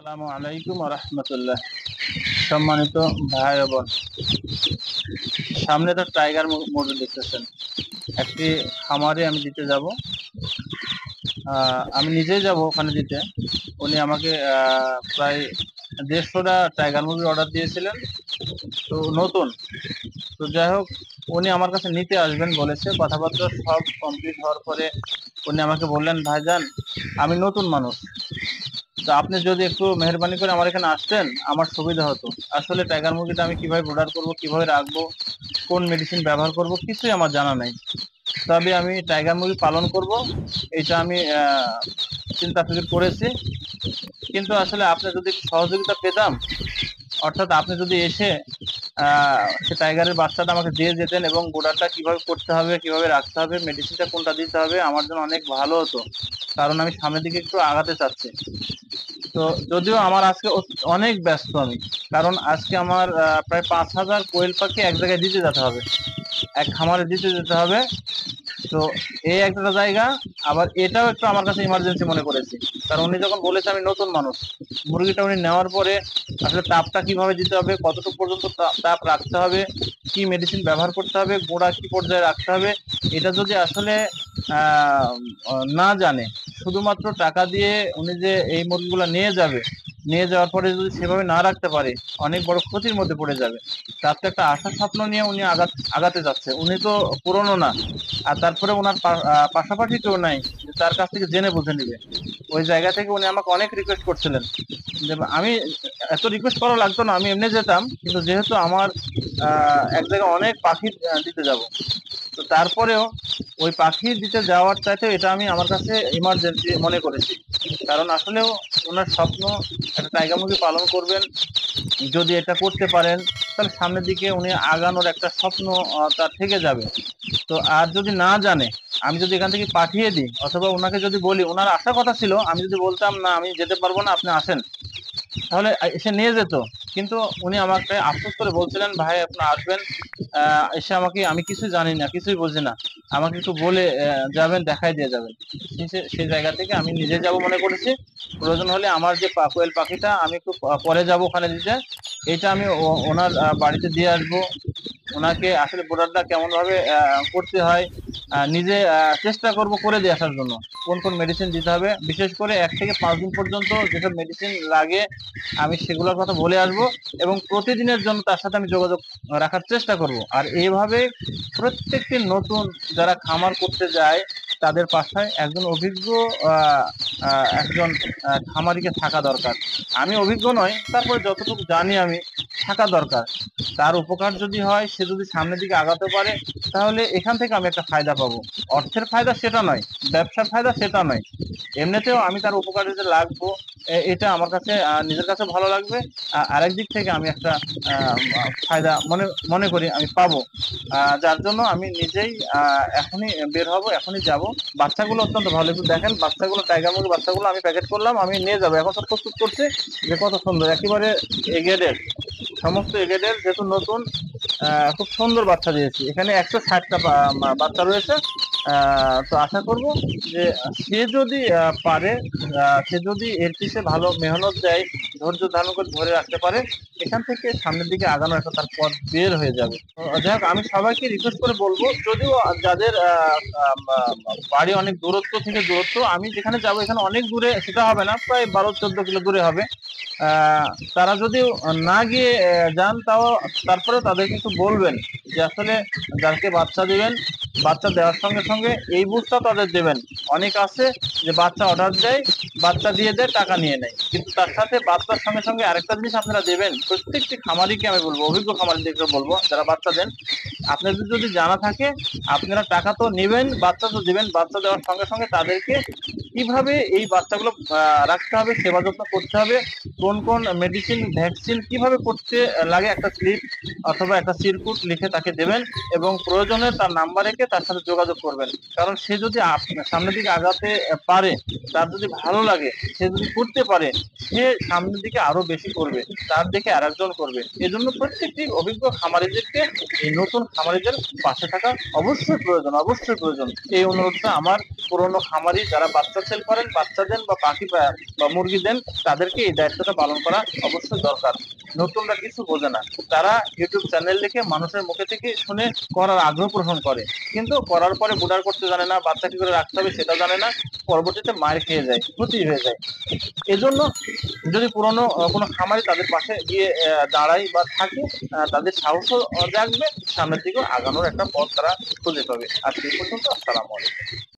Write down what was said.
আসসালামু আলাইকুম ওয়া রাহমাতুল্লাহ। সম্মানিত ভাই ও বোন, সামনে তো টাইগার মুরগি দেখতেছেন। একটি খামারে আমি দিতে যাব। আমি নিজেই যাব ওখানে দিতে। উনি আমাকে প্রায় 150টা টাইগার মুরগির অর্ডার দিয়েছিলেন। তো নতুন, তো যাই হোক, উনি আমার কাছে নিতে আসবেন বলেছে। কথাবার্তা সব কমপ্লিট হওয়ার পরে উনি আমাকে বললেন, ভাইজান আমি নতুন মানুষ, তো আপনি যদি একটু মেহরবানি করে আমার এখানে আসতেন আমার সুবিধা হতো। আসলে টাইগার মুরগিটা আমি কিভাবে ব্রোডার করব, কিভাবে রাখবো, কোন মেডিসিন ব্যবহার করব, কিছুই আমার জানা নাই। তবে আমি টাইগার মুরগি পালন করব, এটা আমি চিন্তা ফিকির করেছি। কিন্তু আসলে আপনি যদি একটু সহযোগিতা পেতাম, অর্থাৎ আপনি যদি এসে সে টাইগারের বাচ্চাটা আমাকে দিয়ে যেতেন এবং ব্রোডারটা কিভাবে করতে হবে, কিভাবে রাখতে হবে, মেডিসিনটা কোনটা দিতে হবে, আমার জন্য অনেক ভালো হতো। কারণ আমি সামনের দিকে একটু আগাতে চাচ্ছি। তো যদিও আমার আজকে অনেক ব্যস্ত আমি, কারণ আজকে আমার প্রায় 5,000 কোয়েল পাখি এক জায়গায় দিতে যেতে হবে, এক খামারে দিতে যেতে হবে। তো এই একটা জায়গা, আবার এটাও একটু আমার কাছে ইমার্জেন্সি মনে করেছি। কারণ উনি যখন বলেছে আমি নতুন মানুষ, মুরগিটা উনি নেওয়ার পরে আসলে তাপটা কিভাবে দিতে হবে, কতটুকু পর্যন্ত তাপ রাখতে হবে, কি মেডিসিন ব্যবহার করতে হবে, গোড়া কি পর্যায়ে রাখতে হবে, এটা যদি আসলে আহ না জানে, শুধুমাত্র টাকা দিয়ে উনি যে এই মুরগিগুলো নিয়ে যাবে, নিয়ে যাওয়ার পরে যদি সেভাবে না রাখতে পারে, অনেক বড় ক্ষতির মধ্যে পড়ে যাবে। তার তো একটা আশা স্বপ্ন নিয়ে উনি আগাতে যাচ্ছে। উনি তো পুরনো না, আর তারপরে ওনার পাশাপাশি কেউ নাই যে তার কাছ থেকে জেনে বুঝে নিবে। ওই জায়গা থেকে উনি আমাকে অনেক রিকোয়েস্ট করছিলেন যে আমি, এত রিকোয়েস্ট করা লাগতো না, আমি এমনি যেতাম। কিন্তু যেহেতু আমার এক জায়গায় অনেক পাখি দিতে যাব, তো তারপরেও ওই পাখি দিতে যাওয়ার চাইতে এটা আমি আমার কাছে ইমার্জেন্সি মনে করেছি। কারণ আসলেও ওনার স্বপ্ন একটা টাইগার মুরগি পালন করবেন। যদি এটা করতে পারেন তাহলে সামনের দিকে উনি আগানোর একটা স্বপ্ন তার থেকে যাবে। তো আর যদি না জানে, আমি যদি এখান থেকে পাঠিয়ে দিই অথবা ওনাকে যদি বলি, ওনার আসার কথা ছিল, আমি যদি বলতাম না আমি যেতে পারবো না, আপনি আসেন, তাহলে এসে নিয়ে যেত। কিন্তু উনি আমাকে আফসোস করে বলছিলেন, ভাই আপনি আসবেন, এসে আমাকে, আমি কিছু জানি না, কিছুই বুঝি না, আমাকে একটু বলে যাবেন, দেখাই দিয়ে যাবেন। সেই জায়গা থেকে আমি নিজে যাব মনে করেছি। প্রয়োজন হলে আমার যে কোয়েল পাখিটা আমি একটু পরে যাব ওখানে দিতে, এটা আমি ওনার বাড়িতে দিয়ে আসবো। ওনাকে আসলে প্রোডাক্টটা কেমন ভাবে করতে হয় নিজে চেষ্টা করব করে দিয়ে আসার জন্য। কোন কোন মেডিসিন দিতে হবে, বিশেষ করে 1 থেকে 5 দিন পর্যন্ত যেসব মেডিসিন লাগে আমি সেগুলোর কথা বলে আসবো। এবং প্রতিদিনের জন্য তার সাথে আমি যোগাযোগ রাখার চেষ্টা করব। আর এইভাবে প্রত্যেকটি নতুন যারা খামার করতে যায় তাদের পাশে একজন অভিজ্ঞ একজন খামারিকে থাকা দরকার। আমি অভিজ্ঞ নয়, তারপরে যতটুকু জানি আমি, থাকা দরকার। তার উপকার যদি হয়, সে যদি সামনের দিকে আগাতে পারে, তাহলে এখান থেকে আমি একটা ফায়দা পাবো। অর্থের ফায়দা সেটা নয়, ব্যবসার ফায়দা সেটা নয়, এমনিতেও আমি তার উপকারে যে লাগবো, এটা আমার কাছে নিজের কাছে ভালো লাগবে। আরেক দিক থেকে আমি একটা ফায়দা মনে মনে করি আমি পাবো। যার জন্য আমি নিজেই এখনই বের হব, এখনই যাব। বাচ্চাগুলো অত্যন্ত ভালো, একটু দেখেন বাচ্চাগুলো, টাইগার মুরগি বাচ্চাগুলো আমি প্যাকেট করলাম, আমি নিয়ে যাবো, এখন সব প্রস্তুত করছে। যে কত সুন্দর, একেবারে এগেডের, সমস্ত এগেডের, যেহেতু নতুন, খুব সুন্দর বাচ্চা দিয়েছি। এখানে 160টা বাচ্চা রয়েছে। তো আশা করব যে সে যদি পারে, সে যদি এর পিছে ভালো মেহনত দেয়, ধৈর্য ধারণ করে ধরে রাখতে পারে, এখান থেকে সামনের দিকে আগানো একটা তার পথ বের হয়ে যাবে। যাই হোক, আমি সবাইকে রিকোয়েস্ট করে বলবো, যদিও যাদের বাড়ি অনেক দূরত্ব থেকে দূরত্ব, আমি যেখানে যাবো এখানে অনেক দূরে সেটা হবে না, প্রায় 12-14 কিলো দূরে হবে। আহ তারা যদি না গিয়ে যান, তাও তারপরে তাদেরকে একটু বলবেন যে আসলে যাকে বাচ্চা দিবেন, বাচ্চা দেওয়ার সঙ্গে সঙ্গে এই বুঝটা তাদের দেবেন। অনেক আছে যে বাচ্চা অর্ডার দেয়, বাচ্চা দিয়ে দেয়, টাকা নিয়ে নেয়, কিন্তু তার সাথে বাচ্চার সঙ্গে সঙ্গে আরেকটা জিনিস আপনারা দেবেন। প্রত্যেকটি খামারিকে আমি বলবো, অভিজ্ঞ খামারিদেরকে বলবো যারা বাচ্চা দেন, আপনাদের যদি জানা থাকে, আপনারা টাকা তো নেবেন, বাচ্চা তো দিবেন, বাচ্চা দেওয়ার সঙ্গে সঙ্গে তাদেরকে কিভাবে এই বাচ্চাগুলো রাখতে হবে, সেবা যত্ন করতে হবে, কোন কোন মেডিসিন ভ্যাকসিন কিভাবে করতে লাগে, একটা স্লিপ অথবা একটা সিরকুট লিখে তাকে দেবেন। এবং প্রয়োজনে তার নাম্বার রেখে তার সাথে যোগাযোগ করবেন। কারণ সে যদি সামনের দিকে আগাতে পারে, তার যদি ভালো লাগে, সে যদি করতে পারে, সে সামনের দিকে আরো বেশি করবে, তার দেখে আরেকজন করবে। এজন্য প্রত্যেকটি অভিজ্ঞ খামারিদেরকে এই নতুন খামারিদের পাশে থাকা অবশ্যই প্রয়োজন। এই অনুরোধটা আমার পুরনো খামারি যারা বাচ্চা সেল করেন, বাচ্চা দেন বা পাখি বা মুরগি দেন, তাদেরকে এই দায়িত্বটা পালন করা অবশ্যই দরকার। নতুনরা কিছু বোঝে না, তারা ইউটিউব চ্যানেল দেখে মানুষের মুখে থেকে শুনে করার আগ্রহ পোষণ করে, কিন্তু করার পরে বুডার করতে জানে না, বাচ্চা কি করে রাখতে হবে সেটা জানে না, পরবর্তীতে মার খেয়ে যায়, ক্ষতি হয়ে যায়। এজন্য যদি পুরনো কোনো খামারি তাদের পাশে গিয়ে দাঁড়ায় বা থাকে, তাদের সাহসও জাগবে, সামনের দিকে আগানোর একটা পথ তারা খুঁজে পাবে। আজকে এই পর্যন্ত। আসসালামু আলাইকুম।